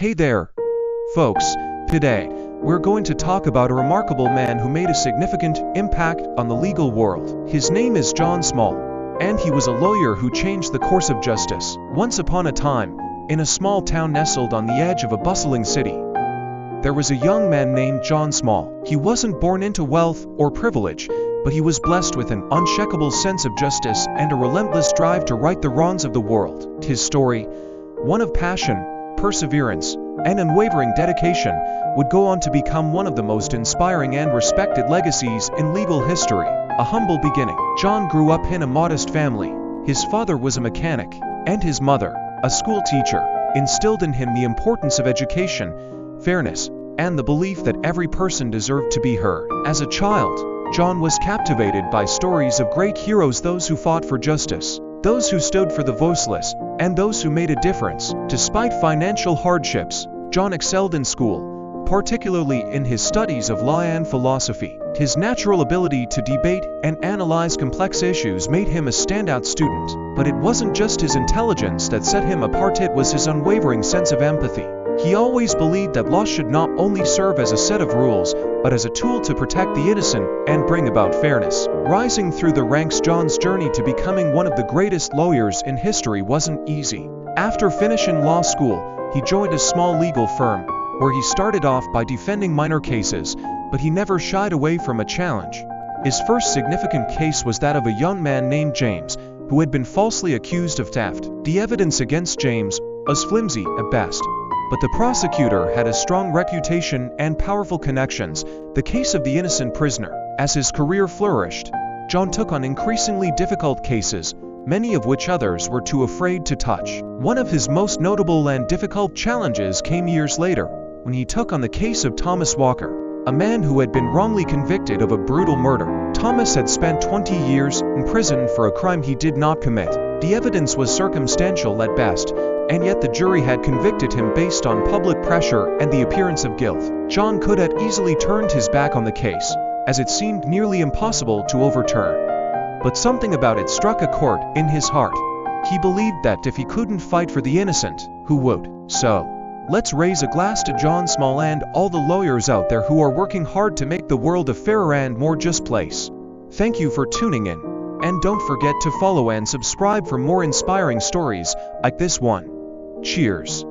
Hey there, folks. Today, we're going to talk about a remarkable man who made a significant impact on the legal world. His name is John Small, and he was a lawyer who changed the course of justice. Once upon a time, in a small town nestled on the edge of a bustling city, there was a young man named John Small. He wasn't born into wealth or privilege, but he was blessed with an unshakable sense of justice and a relentless drive to right the wrongs of the world. His story, one of passion, perseverance, and unwavering dedication, would go on to become one of the most inspiring and respected legacies in legal history. A humble beginning. John grew up in a modest family. His father was a mechanic, and his mother, a school teacher, instilled in him the importance of education, fairness, and the belief that every person deserved to be heard. As a child, John was captivated by stories of great heroes, those who fought for justice, those who stood for the voiceless, and those who made a difference. Despite financial hardships, John excelled in school, particularly in his studies of law and philosophy. His natural ability to debate and analyze complex issues made him a standout student. But it wasn't just his intelligence that set him apart, it was his unwavering sense of empathy. He always believed that law should not only serve as a set of rules, but as a tool to protect the innocent and bring about fairness. Rising through the ranks, John's journey to becoming one of the greatest lawyers in history wasn't easy. After finishing law school, he joined a small legal firm, where he started off by defending minor cases, but he never shied away from a challenge. His first significant case was that of a young man named James, who had been falsely accused of theft. The evidence against James was flimsy at best, but the prosecutor had a strong reputation and powerful connections, the case of the innocent prisoner. As his career flourished, John took on increasingly difficult cases, many of which others were too afraid to touch. One of his most notable and difficult challenges came years later, when he took on the case of Thomas Walker, a man who had been wrongly convicted of a brutal murder. Thomas had spent 20 years in prison for a crime he did not commit. The evidence was circumstantial at best, and yet the jury had convicted him based on public pressure and the appearance of guilt. John could have easily turned his back on the case, as it seemed nearly impossible to overturn. But something about it struck a chord in his heart. He believed that if he couldn't fight for the innocent, who would? So, let's raise a glass to John Small and all the lawyers out there who are working hard to make the world a fairer and more just place. Thank you for tuning in, and don't forget to follow and subscribe for more inspiring stories like this one. Cheers.